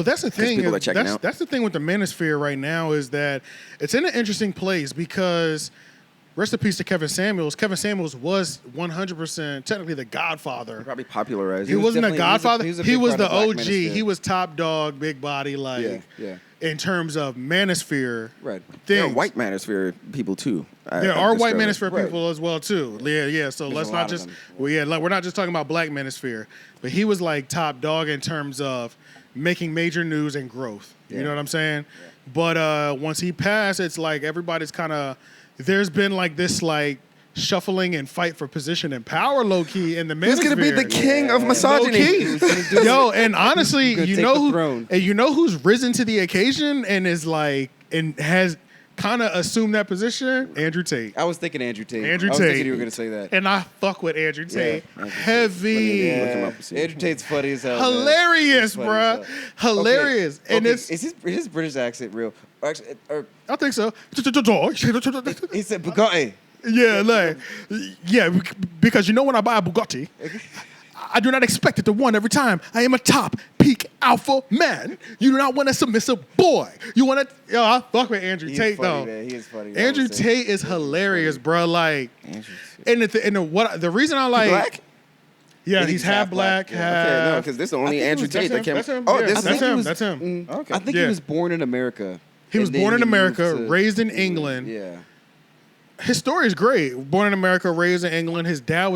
Well, that's the thing. People are checking out. That's the thing with the manosphere right now is that it's in an interesting place because rest in peace to Kevin Samuels. Kevin Samuels was 100% technically the Godfather. Probably popularized. He wasn't the Godfather. He was the OG. Manosphere. He was top dog, big body, like Yeah. in terms of manosphere. Right. There are Things. white manosphere people too. There are white discovered. manosphere Right. people as well too. Yeah. So let's a not lot of just them. we're not just talking about black manosphere, but he was like top dog in terms of making major news and growth. You Yeah. know what I'm saying? But once he passed, it's like everybody's kind of there's been like this like shuffling and fight for position and power low key in the manosphere. Who's gonna be the king of misogyny? Low-key. Yo, and honestly, Who's you gonna know take the who, throne? and you know who's risen to the occasion and is like and has kind of assumed that position? Andrew Tate. I was thinking Andrew Tate. Andrew I was Tate. thinking you were going to say that. And I fuck with Andrew Tate. Andrew Tate. Heavy. Yeah. Look him up and see. Andrew Tate's funny as hell. man. Hilarious, He's funny bruh. as hell. Hilarious. Okay. And okay. it's Is his British accent real? Or actually, or I think so. he said Bugatti. Yeah, like, yeah, because you know when I buy a Bugatti, I do not expect it to win every time. I am a top peak alpha man. You do not want a submissive boy. You want to, yo, I fuck with Andrew He's Tate funny, though. man. He is funny. Andrew I would say. Tate is hilarious, bro. Like, Andrew and the reason I like, Black? yeah, I think he's half black, yeah. half. Okay, no, because this is the only Andrew that's Tate that him, came. that's him, Oh, yeah, this that's is him. was- That's him. Okay. I think Yeah. he was born in America. He was and then born in moved America, to- raised in England. Yeah. His story is great. Born in America, raised in England. His dad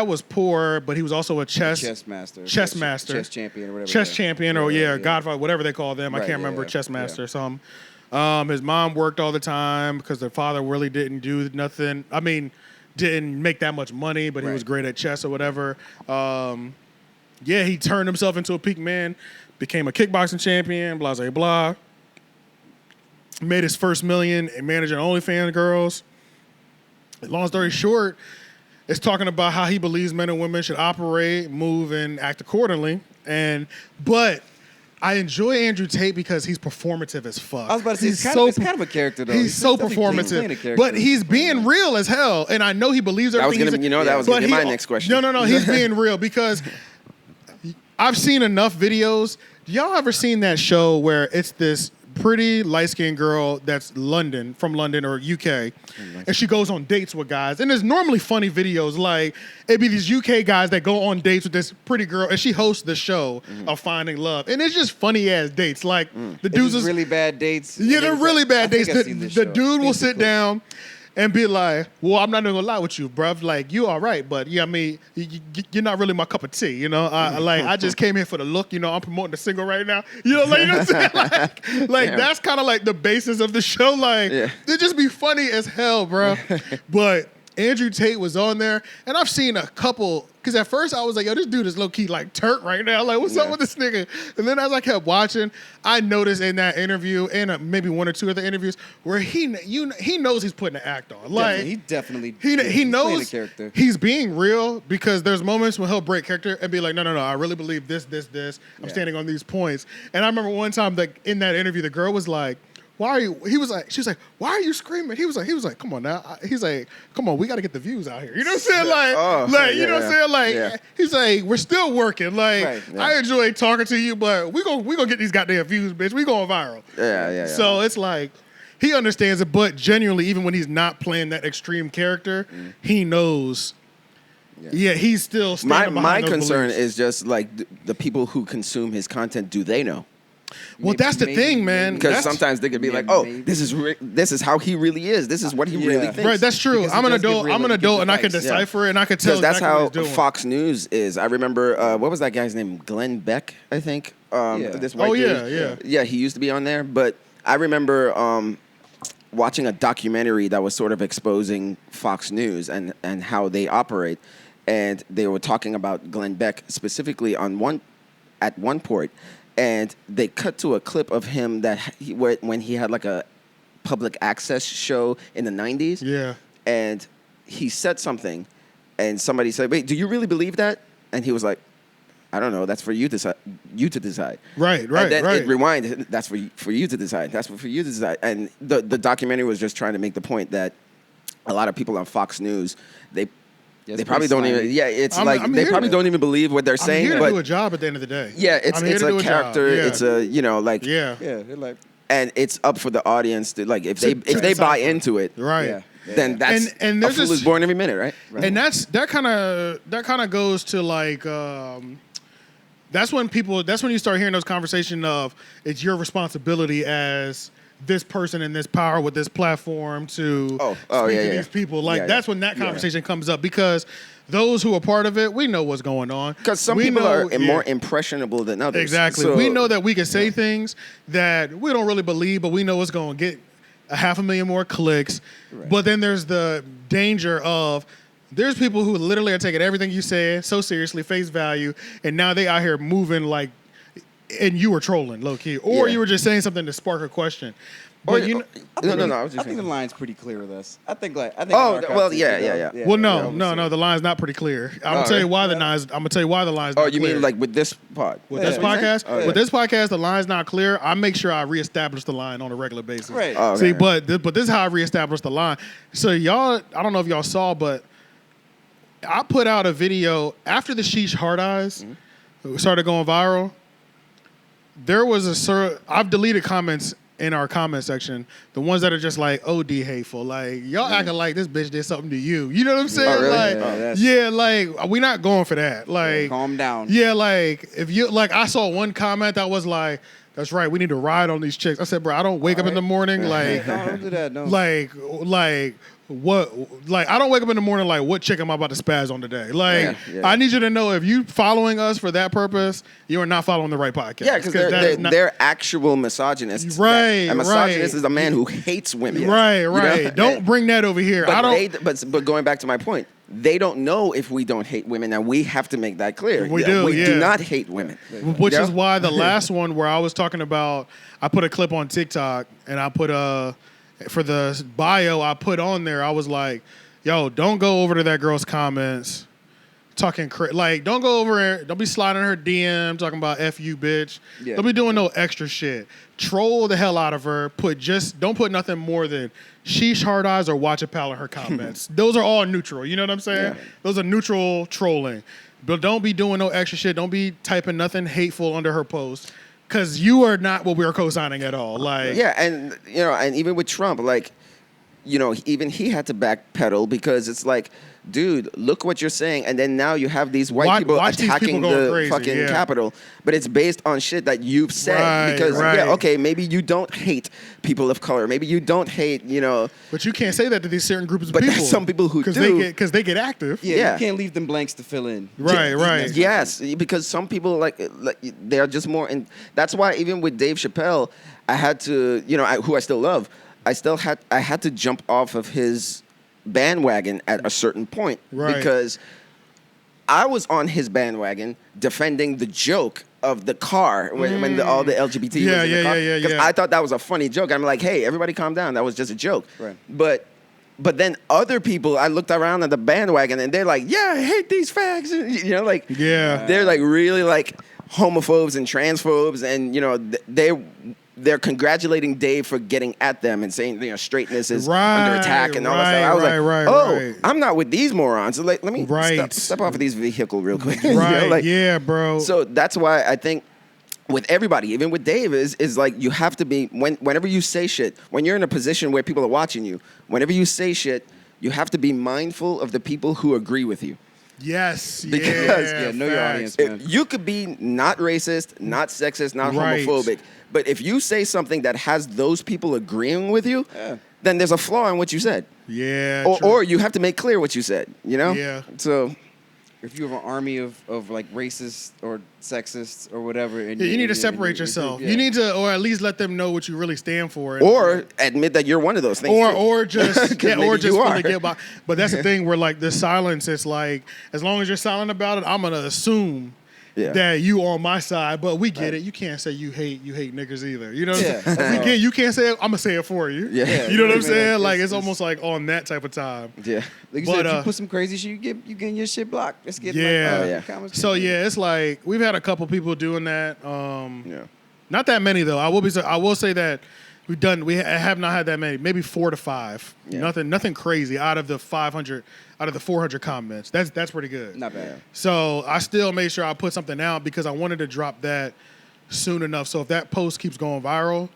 was poor, but he was also a chess master. chess master. Chess champion or whatever. chess yeah. champion or Godfather, whatever they call them. I Right, can't remember, yeah, chess yeah. master or something. His mom worked all the time because their father really didn't do nothing. I mean, didn't make that much money, but he was Right. great at chess or whatever. He turned himself into a peak man, became a kickboxing champion, blah, blah, blah. Made his first million and managing OnlyFans girls. Long story short, it's talking about how he believes men and women should operate, move, and act accordingly. But I enjoy Andrew Tate because he's performative as fuck. I was about to say, He's it's kind of a character, though. He's so definitely playing a performative, character. but he's being real as hell, and I know he believes That was everything. gonna, that was but gonna be he- my next question. No, he's being real because I've seen enough videos. Y'all ever seen that show where it's this pretty light-skinned girl that's from London or UK, and she goes on dates with guys, and there's normally funny videos, like it'd be these UK guys that go on dates with this pretty girl, and she hosts the show of Finding Love, and it's just funny-ass dates, like the It's dudes just is really bad dates. yeah, and they're it's really like- bad I think dates. I've seen The this show. dude will sit Basically. down and be like, well, I'm not even gonna lie with you, bruv. Like, you all right, but yeah, I mean, you're not really my cup of tea, you know? I just came here for the look, you know, I'm promoting the single right now. You know what I'm saying? Like Damn. that's kind of like the basis of the show. Like, Yeah. they just be funny as hell, bro. But Andrew Tate was on there, and I've seen a couple, because at first I was like, yo, this dude is low-key like Turk right now. Like, what's up with this nigga? And then as I kept watching, I noticed in that interview, and maybe one or two other interviews, where he knows he's putting an act on. Like, He definitely he playing knows a character. he's being real, because there's moments when he'll break character and be like, no, I really believe this. I'm standing on these points. And I remember one time, like, in that interview, the girl was like, why are you? She was like, why are you screaming? He was like, come on now. He's like, come on, we got to get the views out here. You know what I'm saying? You know what I'm saying? Like, he's like, we're still working. Like, Right, yeah. I enjoy talking to you, but we gonna get these goddamn views, bitch. We going viral. Yeah. So it's like, he understands it, but genuinely, even when he's not playing that extreme character, he knows. Yeah, he's still standing my behind those concern beliefs. is just like the people who consume his content. Do they know? Well, that's the Maybe- thing, man. Because That's- sometimes they could be Yeah, like, "Oh, maybe. this is how he really is. This is what he really thinks." Right, that's true. Because he I'm an does give adult. real- I'm an he gives adult, and I can advice. decipher it, and I can tell Because that's exactly how what he's doing. Fox News is. I remember what was that guy's name? Glenn Beck, I think. This white dude. Yeah, he used to be on there. But I remember watching a documentary that was sort of exposing Fox News and how they operate, and they were talking about Glenn Beck specifically at one point, and they cut to a clip of him when he had like a public access show in the 90s. Yeah. And he said something, and somebody said, "Wait, do you really believe that?" And he was like, "I don't know. That's for you to decide." Right. And then it rewinded. That's for you to decide. That's for you to decide. And the documentary was just trying to make the point that a lot of people on Fox News, they Yeah, they probably don't even. Yeah, it's they probably don't even believe what they're saying. I'm here but to do a job at the end of the day. Yeah, it's a character. It's a like yeah. They're like, and it's up for the audience to like if they buy into it, right? Then that's and there's a fool is born every minute, right? And that kind of goes to like. That's when you start hearing those conversations of it's your responsibility as this person in this power with this platform to speak to these people. Like that's when that conversation comes up because those who are part of it, we know what's going on. Because some people are more impressionable than others. Exactly. So, we know that we can say things that we don't really believe, but we know it's going to get 500,000 more clicks. Right. But then there's the danger of there's people who literally are taking everything you say so seriously, face value, and now they out here moving like, and you were trolling low key, or you were just saying something to spark a question. But I think the line's pretty clear with us. I think. Yeah. Well, no. The line's not pretty clear. I'm gonna tell you why the line's. I'm gonna tell you why the line's. Oh, you mean like with this pod? With this podcast? With this podcast, the line's not clear. I make sure I reestablish the line on a regular basis. Right. Oh, okay. See, but this is how I reestablished the line. So y'all, I don't know if y'all saw, but I put out a video after the Sheesh Hard Eyes started going viral. There was I've deleted comments in our comment section, the ones that are just like OD hateful, like y'all acting like this bitch did something to you. You know what I'm saying? Oh, Like, really? like we're not going for that. Like, calm down. Yeah, like if you like, I saw one comment that was like, "That's right, we need to ride on these chicks." I said, "Bro, I don't wake up in the morning like, don't do that. No. like what? Like I don't wake up in the morning like, what chick am I about to spaz on today? Like, I need you to know if you following us for that purpose, you are not following the right podcast. Yeah, because they're actual misogynists. Right, a misogynist is a man who hates women. Right. You know? Don't bring that over here. But going back to my point, they don't know if we don't hate women, and we have to make that clear. We do not hate women. Which is why the last one where I was talking about, I put a clip on TikTok and I put for the bio I put on there, I was like, yo, don't go over to that girl's comments talking like, don't go over there, don't be sliding her DM talking about F you, bitch. Yeah. Don't be doing no extra shit. Troll the hell out of her. Don't put nothing more than Sheesh Hard Eyes or Watch a Pal in her comments. Those are all neutral. You know what I'm saying? Yeah. Those are neutral trolling. But don't be doing no extra shit. Don't be typing nothing hateful under her post. Because you are not what we are co-signing at all. Like, and even with Trump, like, even he had to backpedal because it's like, dude, look what you're saying, and then now you have these white people attacking the fucking Capitol, but it's based on shit that you've said. Maybe you don't hate people of color, maybe you don't hate, But you can't say that to these certain groups of people. But there's some people who do. Because they get active. Yeah, you can't leave them blanks to fill in. Right. Yes, because some people, like they're just more, and that's why even with Dave Chappelle, I had to, who I still love, I had to jump off of his bandwagon at a certain point because I was on his bandwagon defending the joke of the car when all the LGBT was in the car. Because I thought that was a funny joke. I'm like, hey, everybody calm down. That was just a joke. Right. But then other people, I looked around at the bandwagon and they're like, yeah, I hate these fags. They're like really like homophobes and transphobes, and they're congratulating Dave for getting at them and saying, straightness is under attack and all that stuff. I was like, I'm not with these morons. So let me step off of these vehicle real quick. Bro. So that's why I think with everybody, even with Dave, is like you have to be, whenever you say shit, when you're in a position where people are watching you, whenever you say shit, you have to be mindful of the people who agree with you. Yes, because know your audience, man. You could be not racist, not sexist, not homophobic, but if you say something that has those people agreeing with you, then there's a flaw in what you said. Yeah. Or you have to make clear what you said, Yeah. So if you have an army of like racists or sexists or whatever, and you need to separate yourself. You need to, or at least let them know what you really stand for, or admit that you're one of those things, or just fully get by. But that's the thing where like the silence is like, as long as you're silent about it, I'm gonna assume that you on my side. But we get it. You can't say you hate niggas either. You know what I'm saying? We get you can't say it. I'm gonna say it for you. Yeah. You know what I'm saying? Like it's almost like on that type of time. Yeah. Like you said, if you put some crazy shit, you getting your shit blocked. Let's get comments. So it's like we've had a couple people doing that. Not that many though. I will say that We have not had that many. Maybe 4 to 5. Yeah. Nothing crazy out of the 500, out of the 400 comments. That's pretty good. Not bad. So I still made sure I put something out because I wanted to drop that soon enough. So if that post keeps going viral,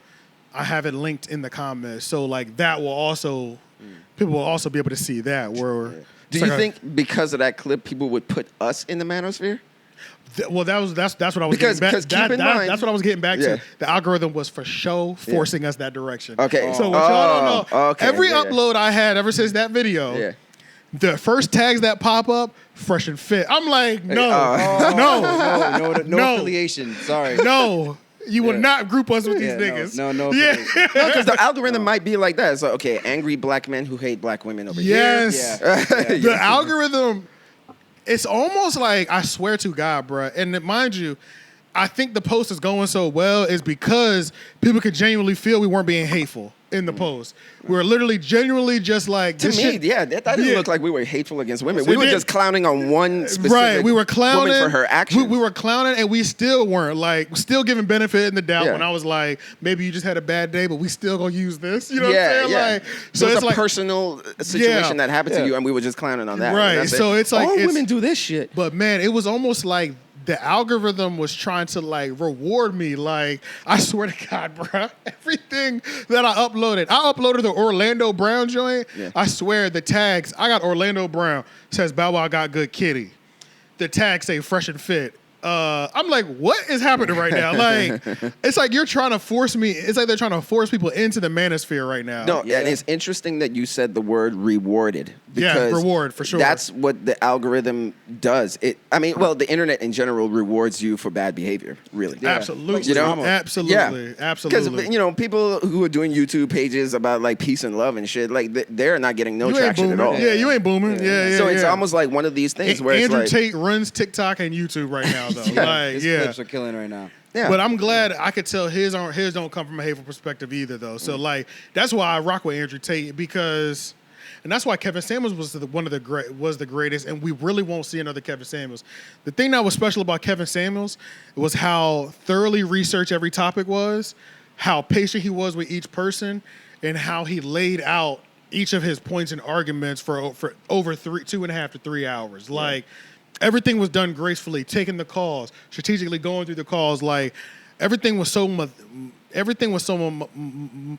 I have it linked in the comments. So like that will also people will also be able to see that. Do you think because of that clip, people would put us in the manosphere? Well, that's what I was because getting back. keep in mind, that's what I was getting back yeah. to. The algorithm was for show forcing us that direction. Okay. So what y'all don't know, okay, every upload I had ever since that video, the first tags that pop up, fresh and fit. I'm like, no, no affiliation. Sorry. No. You will not group us with these niggas. No. Yeah. Because the algorithm might be like that. So, okay, angry black men who hate black women over here. Yes. The algorithm, it's almost like, I swear to God, bro. And mind you, I think the post is going so well is because people could genuinely feel we weren't being hateful in the post. We were literally genuinely just like... To me, that didn't look like we were hateful against women. We were just clowning on one specific we were clowning, woman for her actions. We were clowning and we still weren't. Like, still giving benefit in the doubt when I was like, maybe you just had a bad day, but we still gonna use this. You know what I'm saying? Yeah. Like, so it's like, a personal situation that happened to you and we were just clowning on that. Right. So it's like... all women do this shit. But man, it was almost like the algorithm was trying to like reward me. Like, I swear to God, bro, everything that I uploaded the Orlando Brown joint. Yeah. I swear the tags, I got Orlando Brown, says Bow Wow got good kitty. The tags say fresh and fit. I'm like, what is happening right now? Like, it's like you're trying to force me. It's like they're trying to force people into the manosphere right now. No, and it's interesting that you said the word rewarded. Because reward for sure. That's what the algorithm does. The internet in general rewards you for bad behavior. Really, absolutely. You know, absolutely. Because people who are doing YouTube pages about like peace and love and shit, like they're not getting no traction at all. Yeah, you ain't booming. Yeah. So it's almost like one of these things where Andrew it's like, Tate runs TikTok and YouTube right now, though. His clips are killing right now. Yeah. But I'm glad I could tell his don't come from a hateful perspective either, though. So like that's why I rock with Andrew Tate because, and that's why Kevin Samuels was the greatest, and we really won't see another Kevin Samuels. The thing that was special about Kevin Samuels was how thoroughly researched every topic was, how patient he was with each person, and how he laid out each of his points and arguments for over 2.5 to 3 hours. Like. Everything was done gracefully, taking the calls, strategically going through the calls. Like everything was so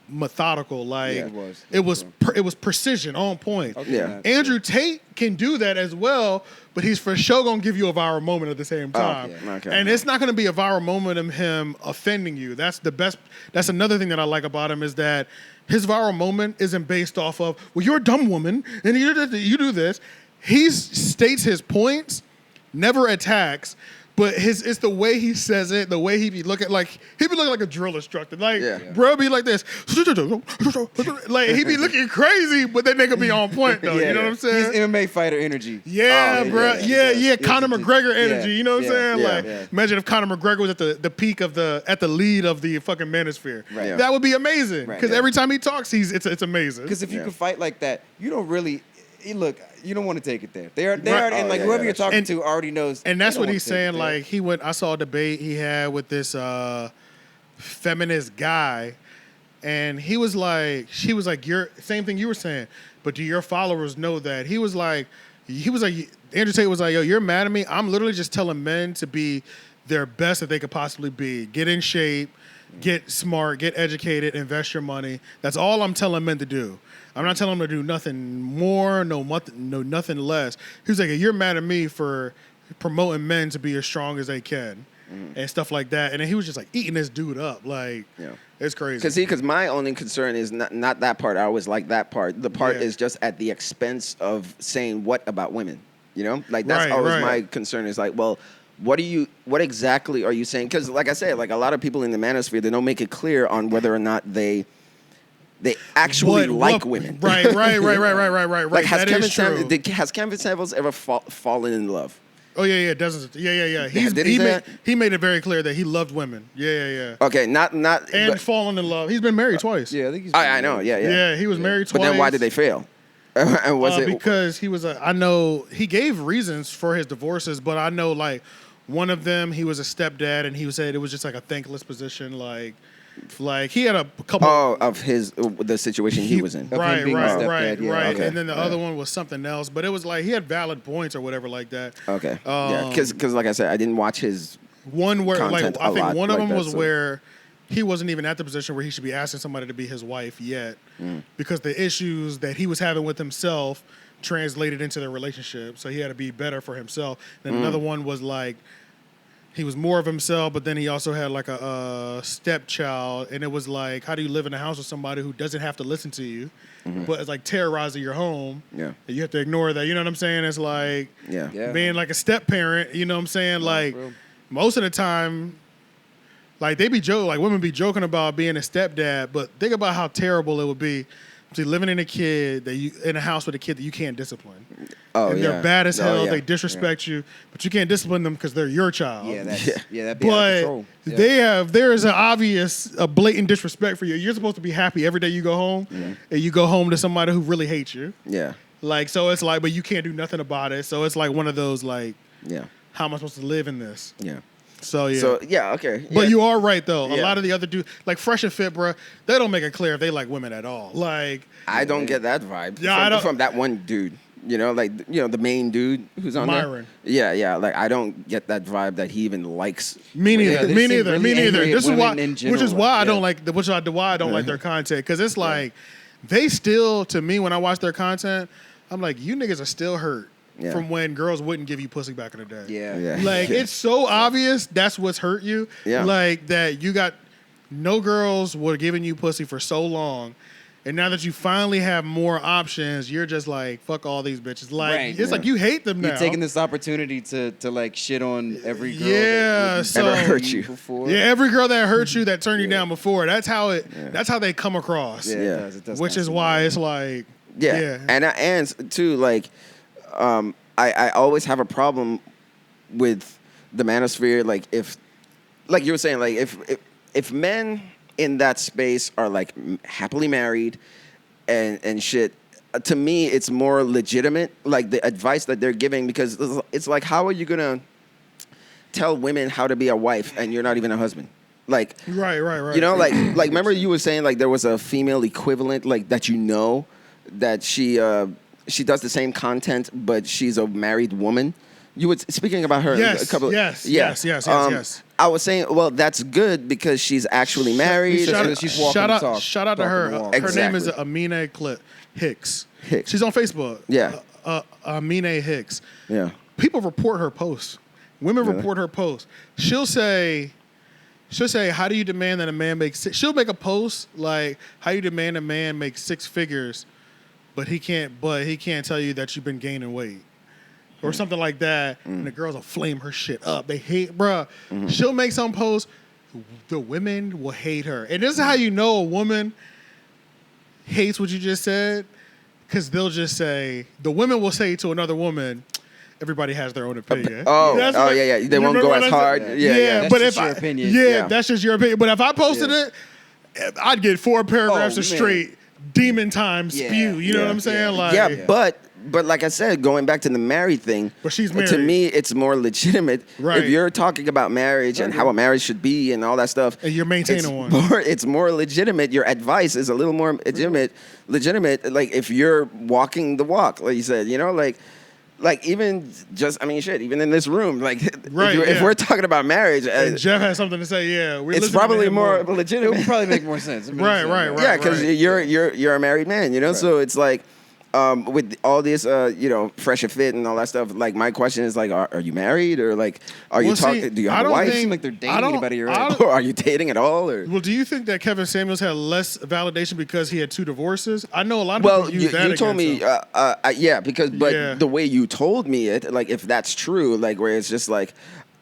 methodical. Like it was precision on point. Andrew Tate can do that as well, but he's for sure gonna give you a viral moment at the same time. And it's not gonna be a viral moment of him offending you. That's the best. That's another thing that I like about him is that his viral moment isn't based off of, well, you're a dumb woman and you do this. He states his points. Never attacks, but it's the way he says it, the way he be looking like a drill instructor. Like, bro be like this. Like, he be looking crazy, but that nigga be on point, though. You know what I'm saying? He's MMA fighter energy. Yeah, bro. Yeah. Conor McGregor energy. You know what I'm saying? Like, imagine if Conor McGregor was at the peak at the lead of the fucking manosphere. Right. That would be amazing. Because every time he talks, it's amazing. Because if you can fight like that, you don't really... Look, you don't want to take it there. They are, and like whoever you're talking to already knows. And that's what he's saying. Like I saw a debate he had with this feminist guy, and she was like, you're same thing you were saying, but do your followers know that? He was like, Andrew Tate was like, yo, you're mad at me? I'm literally just telling men to be their best that they could possibly be. Get in shape, get smart, get educated, invest your money. That's all I'm telling men to do. I'm not telling him to do nothing more, nothing less. He was like, you're mad at me for promoting men to be as strong as they can and stuff like that. And then he was just like eating this dude up. Like, it's crazy. Because my only concern is not that part. I always like that part. The part is just at the expense of saying what about women, you know? Like, that's always my concern is like, well, what exactly are you saying? Because like I said, like a lot of people in the manosphere, they don't make it clear on whether or not they actually like women. Right. Like, has Kevin Samuels ever fallen in love? Oh, yeah, dozens. Yeah. He made it very clear that he loved women. Yeah. Okay, not and fallen in love. He's been married twice. Yeah, I think he's. I know. Yeah. Yeah, he was married twice. But then why did they fail? Because he was I know he gave reasons for his divorces, but I know like One of them, he was a stepdad, and he said it was just like a thankless position. Like he had a couple. Oh, of the situation he was in. Right. Okay. And then the other one was something else, but it was like he had valid points or whatever like that. Okay. Because like I said, I didn't watch his one where content I think one of them was so. where he wasn't even at the position where he should be asking somebody to be his wife yet, because the issues that he was having with himself translated into their relationship. So he had to be better for himself. Then another one was like, he was more of himself, but then he also had like a stepchild, and it was like, how do you live in a house with somebody who doesn't have to listen to you, but it's like terrorizing your home? Yeah, and you have to ignore that. You know what I'm saying? It's like being like a step parent. You know what I'm saying? Like most of the time, like they be joking, like women be joking about being a stepdad, but think about how terrible it would be to living in in a house with a kid that you can't discipline. Oh, and they're bad as hell. They disrespect you, but you can't discipline them because they're your child. That'd be out of control. There is a blatant disrespect for you. You're supposed to be happy every day you go home, and you go home to somebody who really hates you. Yeah. Like, so it's like, but you can't do nothing about it. So it's like one of those like, yeah, how am I supposed to live in this? Yeah. So okay. But you are right though. A lot of the other dudes, like Fresh and Fit, bro, they don't make it clear if they like women at all. Like, I don't get that vibe from that one dude. You know, like, the main dude who's on Myron. there. Yeah. Like, I don't get that vibe that he even likes. Me neither. Me neither. This is why, which is why I don't like their content, because it's like they still, to me, when I watch their content, I'm like, you niggas are still hurt. Yeah. From when girls wouldn't give you pussy back in the day. Yeah. Like, it's so obvious that's what's hurt you. Yeah. Like, that you got no girls were giving you pussy for so long. And now that you finally have more options, you're just like, fuck all these bitches. Like, it's like you hate them now. You're taking this opportunity to like shit on every girl that ever hurt you before. Yeah, every girl that hurt you, that turned you down before. That's how they come across. Yeah, it does. Which is why it's like, and too, like, I always have a problem with the manosphere. Like, if, like you were saying, like if men in that space are like happily married and shit, to me it's more legitimate, like the advice that they're giving, because it's like, how are you gonna tell women how to be a wife and you're not even a husband? Like, right. You know, like remember you were saying like there was a female equivalent, like that, that she does the same content, but she's a married woman. You were speaking about her. Yes. I was saying, well, that's good because she's actually married. She's walking the talk. Shout out to her. Her name is Amina Hicks. She's on Facebook. Yeah. Amina Hicks. Yeah. People report her posts. Women report her posts. She'll say, how do you demand that a man makes six? She'll make a post like, how you demand a man make six figures, but he can't tell you that you've been gaining weight. Or something like that, and the girls will flame her shit up. They hate, bruh. She'll make some post, the women will hate her. And this is how you know a woman hates what you just said, because they'll just say, the women will say to another woman, everybody has their own opinion. Yeah. They won't go as hard. Yeah. That's just your opinion. That's just your opinion. But if I posted it, I'd get 4 paragraphs of straight demon time spew. You know what I'm saying? But like I said, going back to the married thing, but she's married. To me, it's more legitimate. Right. If you're talking about marriage and how a marriage should be and all that stuff, and you're maintaining one, it's more legitimate. Your advice is a little more legitimate. Like if you're walking the walk, like you said, like even just, even in this room, like if we're talking about marriage, and Jeff has something to say. Yeah, it's probably more legitimate. It would probably make more sense. Right. Yeah, because you're a married man, so it's like. With all this, Fresh and Fit and all that stuff, like my question is like, are you married, or like, are you talking? Do you have a wife? It seems like they're dating anybody, right? Or are you dating at all? Or well, do you think that Kevin Samuels had less validation because he had 2 divorces? I know a lot of people use that. You told me, the way you told me it, like if that's true, like where it's just like,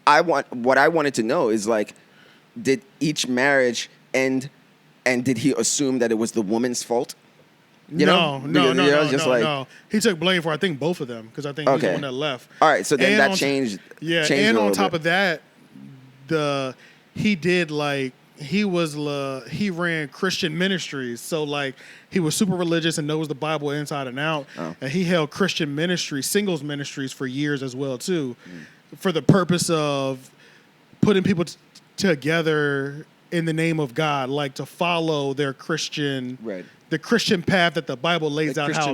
what I wanted to know is like, did each marriage end, and did he assume that it was the woman's fault? No. He took blame for, I think, both of them, because I think he was the one that left. All right, so then that changed. Yeah, changed and on top of that, he ran Christian ministries, so like he was super religious and knows the Bible inside and out, and he held Christian ministries, singles ministries for years as well too. for the purpose of putting people together in the name of God, like to follow their Christian, the Christian path that the Bible lays out how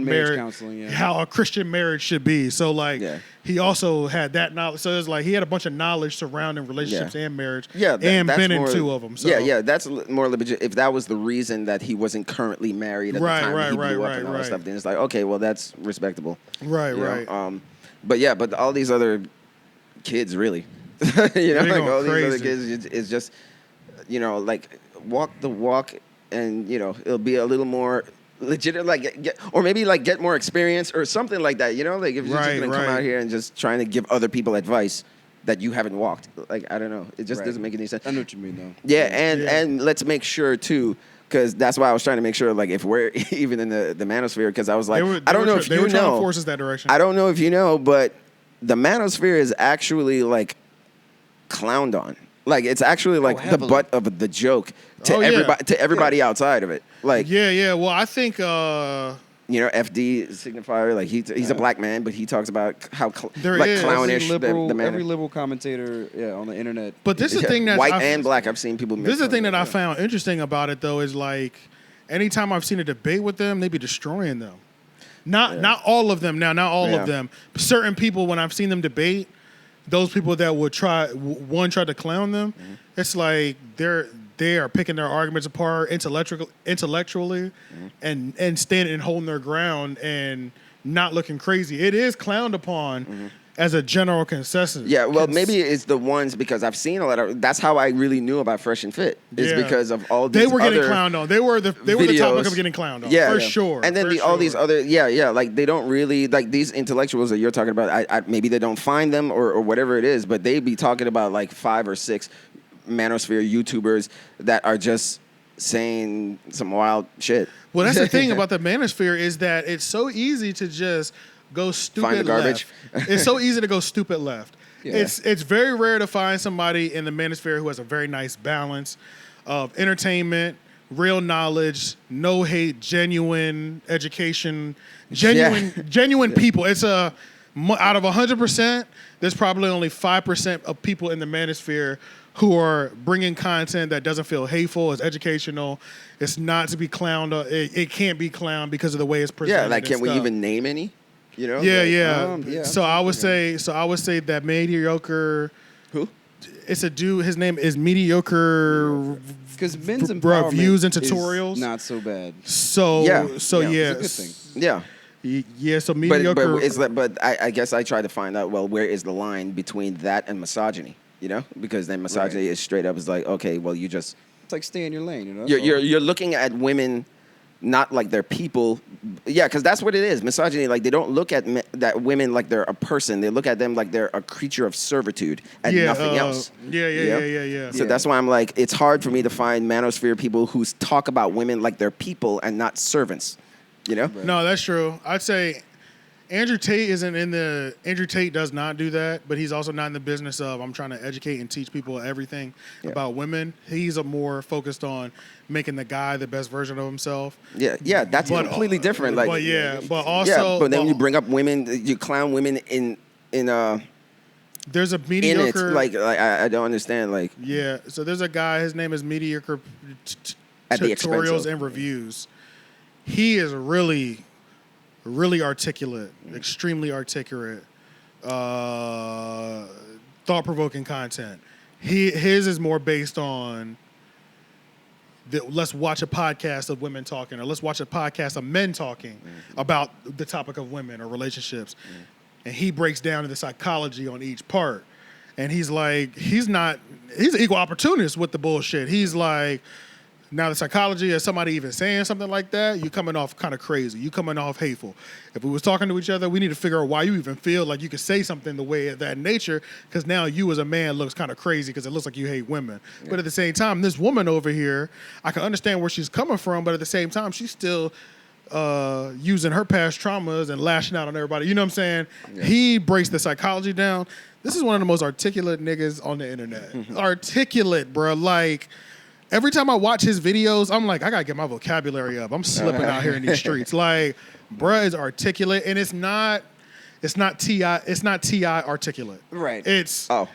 how a Christian marriage should be. So like he also had that knowledge. So it's like he had a bunch of knowledge surrounding relationships and marriage. Yeah, and been in two of them. So. Yeah, that's more legit. If that was the reason that he wasn't currently married at the time he blew up and all that stuff, then it's like, okay, well that's respectable. Right. But all these other kids, really, you know, like all these other kids, it's just, you know, like walk the walk. And, you know, it'll be a little more legit, like, or maybe like get more experience or something like that. You know, like if you're just gonna come out here and just trying to give other people advice that you haven't walked, like I don't know, it just doesn't make any sense. I know what you mean, though. Yeah, and let's make sure too, because that's why I was trying to make sure, like, if we're even in the manosphere, because I was like, I don't know if you know, they were trying to force us that direction. I don't know if you know, but the manosphere is actually like clowned on. Like it's actually like the butt of the joke to everybody outside of it. Like Well, I think you know, FD signifier, like he's a black man, but he talks about how clownish every liberal commentator on the internet. But this is the thing that white and black. I've seen people. This is the thing that I found interesting about it though is like anytime I've seen a debate with them, they be destroying them. Not all of them now, not all of them. Certain people when I've seen them debate. Those people that would try to clown them, it's like they are picking their arguments apart intellectually, and standing and holding their ground and not looking crazy. It is clowned upon as a general consensus. Yeah, well, maybe it's the ones because I've seen a lot of. That's how I really knew about Fresh and Fit. Is because of all these. They were getting clowned on. They were the topic of getting clowned on. Yeah, for sure. And then all these other, like they don't really like these intellectuals that you're talking about. I maybe they don't find them or whatever it is, but they be talking about like 5 or 6 manosphere YouTubers that are just saying some wild shit. Well, that's the thing about the manosphere is that it's so easy to just go stupid find the garbage. Left. It's so easy to go stupid left. Yeah. It's very rare to find somebody in the manosphere who has a very nice balance of entertainment, real knowledge, no hate, genuine education, genuine people. It's out of 100%, there's probably only 5% of people in the manosphere who are bringing content that doesn't feel hateful, is educational. It's not to be clowned. It can't be clowned because of the way it's presented. Yeah, like can we even name any? You know? Yeah. So I would say that mediocre. Who? It's a dude. His name is Mediocre. Because men's empowerment reviews and tutorials is not so bad. So it's a good thing. Yeah. So mediocre. But I guess I try to find out. Well, where is the line between that and misogyny? You know, because then misogyny is straight up. It's like, okay, well, you just. It's like stay in your lane. You know. You're looking at women. Not like they're people. Yeah, because that's what it is. Misogyny, like they don't look at that women like they're a person. They look at them like they're a creature of servitude and nothing else. Yeah. So that's why I'm like, it's hard for me to find manosphere people who talk about women like they're people and not servants. You know? Right. No, that's true. I'd say Andrew Tate Andrew Tate does not do that, but he's also not in the business of I'm trying to educate and teach people everything about women. He's more focused on making the guy the best version of himself. Yeah, that's completely different. Like, but then you bring up women, you clown women in there's a mediocre. Like I don't understand. Like so there's a guy. His name is Mediocre Tutorials and Reviews. He is really articulate, extremely articulate, thought-provoking content. His is more based on let's watch a podcast of women talking, or let's watch a podcast of men talking about the topic of women or relationships. And he breaks down the psychology on each part. And he's like, he's an equal opportunist with the bullshit. He's like, now the psychology of somebody even saying something like that, you coming off kind of crazy. You coming off hateful. If we was talking to each other, we need to figure out why you even feel like you could say something the way of that nature, because now you as a man looks kind of crazy because it looks like you hate women. Yeah. But at the same time, this woman over here, I can understand where she's coming from, but at the same time, she's still using her past traumas and lashing out on everybody. You know what I'm saying? Yeah. He breaks the psychology down. This is one of the most articulate niggas on the internet. Articulate, bro. Like, every time I watch his videos, I'm like, I gotta get my vocabulary up. I'm slipping out here in these streets. Like, bruh is articulate, and it's not It's not T.I. It's not T.I. articulate. Right. It's not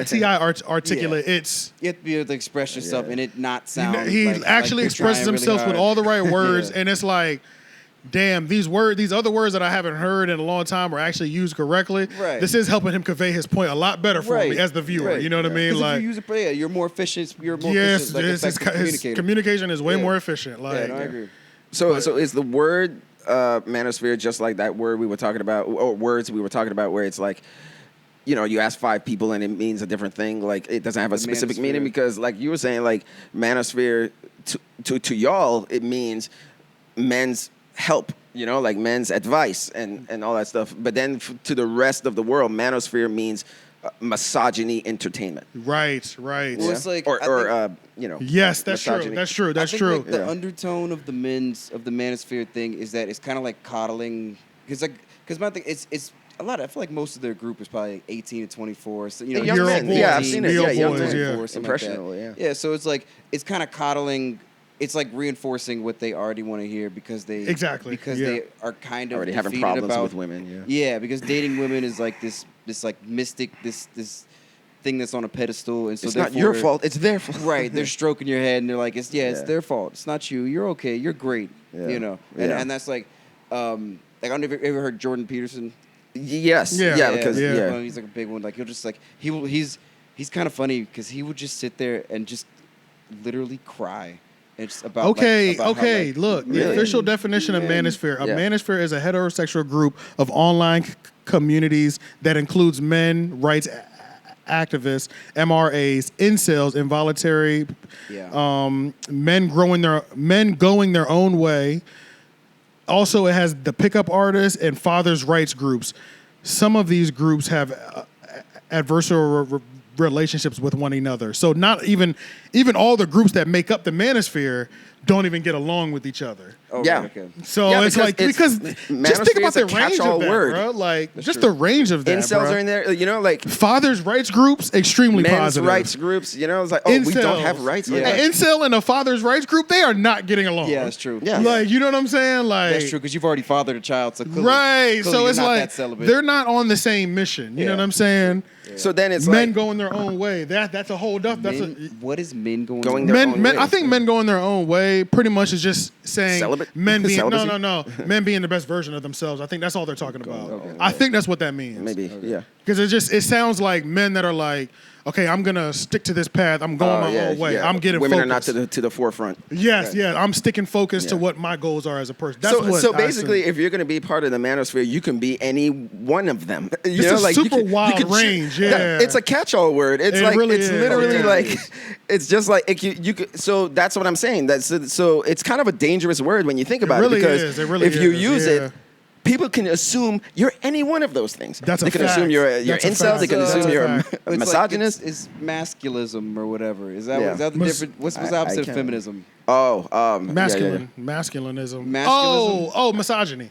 T.I. articulate. It's you have to be able to express yourself and it not sound. He like, actually like expresses himself really with all the right words, Yeah. and it's like, damn, these other words that I haven't heard in a long time are actually used correctly. Right. This is helping him convey his point a lot better for me as the viewer. Right. You know what I mean? 'Cause Like, if you use it, you're more efficient. You're more yes, efficient. Like, his communicator. communication is way more efficient. Like, I agree. So is the word manosphere just like that word we were talking about, or words we were talking about, where it's like, you know, you ask 5 people and it means a different thing. Like, it doesn't have a specific meaning, because, like you were saying, like, manosphere to y'all, it means men's help, you know, like men's advice and all that stuff. But then to the rest of the world, manosphere means misogyny entertainment. Right. Well, it's like, you know. Yes, that's misogyny. true. That's I think, true. Like, the undertone of the manosphere thing is that it's kind of like coddling, because my thing it's a lot. I feel like most of their group is probably 18 to 24. So, you know, young men. boys. Yeah, I've seen it. Young Yeah, young boys, men. yeah. Impressionable. Yeah. Yeah, so it's like it's kind of coddling. It's like reinforcing what they already want to hear because they they are kind of already having defeated problems about, with women. Yeah, because dating women is like this like mystic this thing that's on a pedestal, and so it's not your fault. It's their fault. Right, they're stroking your head and they're like, it's their fault. It's not you. You're okay. You're great. Yeah. You know, and that's like I don't know if you've ever heard Jordan Peterson. Yes. Yeah. Because he's like a big one. Like he'll just like he's kind of funny because he would just sit there and just literally cry. It's about Look, Really? the official definition of manosphere. A manosphere is a heterosexual group of online communities that includes men, rights activists, MRAs, incels, involuntary, men going their own way. Also, it has the pickup artists and fathers' rights groups. Some of these groups have adversarial relationships with one another. So not even all the groups that make up the manosphere don't even get along with each other. Oh, yeah. Right, okay. So it's like because just think about the range of that, bro. Like just the range of that. Incels are in there, you know, like fathers' rights groups, extremely men's positive. rights groups, you know, it's like, oh, we don't have rights. An incel and a father's rights group, they are not getting along. Yeah, that's true. Yeah. Like, you know what I'm saying? Like that's true because you've already fathered a child, so clearly, right. So it's like celibate. they're not on the same mission. You know what I'm saying? Yeah. So then it's men like going their own way. That's a whole What is men going their own way? I think men going their own way pretty much is just saying celibate? Men being Celibacy? no men being the best version of themselves. I think that's all they're talking about. Okay. I think that's what that means. Maybe, yeah. Because it sounds like men that are like, okay, I'm gonna stick to this path. I'm going my own way. Yeah. I'm getting women focused. are not to the forefront. Yes, I'm sticking focused to what my goals are as a person. That's so basically, if you're going to be part of the manosphere, you can be any one of them. It's a super wide range. It's a catch-all word. It's like really it's is. literally like it's just like you could, so that's what I'm saying. So it's kind of a dangerous word when you think about it, because if you use it, people can assume you're any one of those things. They can assume you're incel. They can assume you're a misogynist. It's masculism or whatever. Is that the difference? What's the opposite of feminism? Masculinism. Masculism? Oh, misogyny.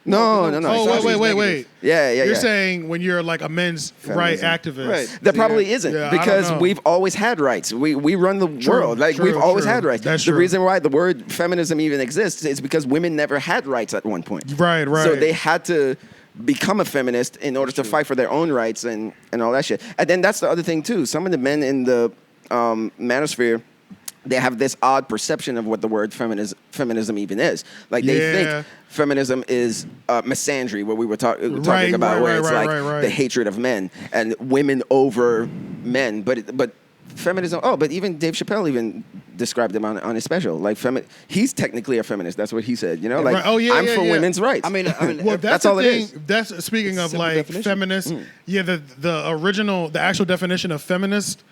No. Oh, wait. Yeah. You're saying when you're like a men's right activist. Right. That probably isn't, because we've always had rights. We run the world. Like we've always had rights. That's the true. reason why the word feminism even exists is because women never had rights at one point. Right. So they had to become a feminist in order to fight for their own rights and all that shit. And then that's the other thing too. Some of the men in the manosphere, they have this odd perception of what the word feminism even is. Like they think feminism is misandry, what we were talking about, where it's like the hatred of men and women over men. But feminism. But even Dave Chappelle even described him on his special. Like he's technically a feminist. That's what he said. You know, like I'm for women's rights. I mean, well, that's all it is. That's speaking of like definition. feminist. The actual definition of feminist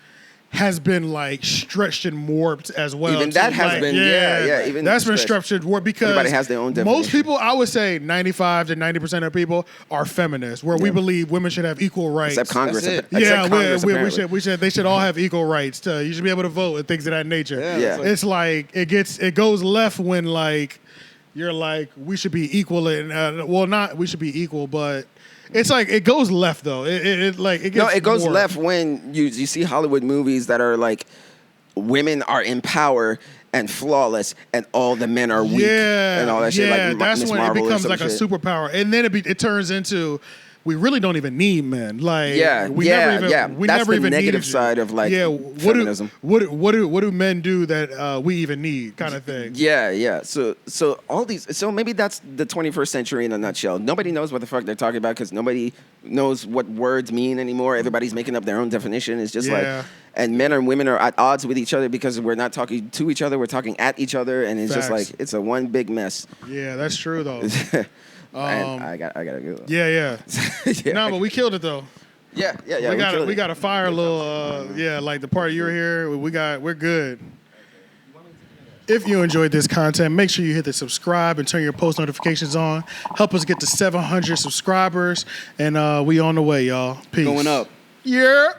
has been like stretched and warped as well. Even that has been, even that's been stretched and warped because everybody has their own definition. Most people, I would say 95 to 90% of people are feminists, where we believe women should have equal rights. Except Congress. They should all have equal rights. You should be able to vote and things of that nature. It's like it goes left when like you're like we should be equal and we should be equal, but. It's like it goes left though. It goes left when you see Hollywood movies that are like women are in power and flawless, and all the men are weak, and all that shit. Like that's Miss when Marvel it becomes or like some a shit. superpower, and then it turns into we really don't even need men. Like we That's never the even negative needed side of like feminism. What do men do that we even need, kind of thing? Yeah. So all these. So maybe that's the 21st century in a nutshell. Nobody knows what the fuck they're talking about because nobody knows what words mean anymore. Everybody's making up their own definition. It's just like, and men and women are at odds with each other because we're not talking to each other. We're talking at each other, and it's just like it's a one big mess. Yeah, that's true though. And I gotta go. Yeah. No, but we killed it though. Yeah. We got to fire a little. Like the part you're here. We're good. If you enjoyed this content, make sure you hit the subscribe and turn your post notifications on. Help us get to 700 subscribers, and we on the way, y'all. Peace. Going up. Yeah.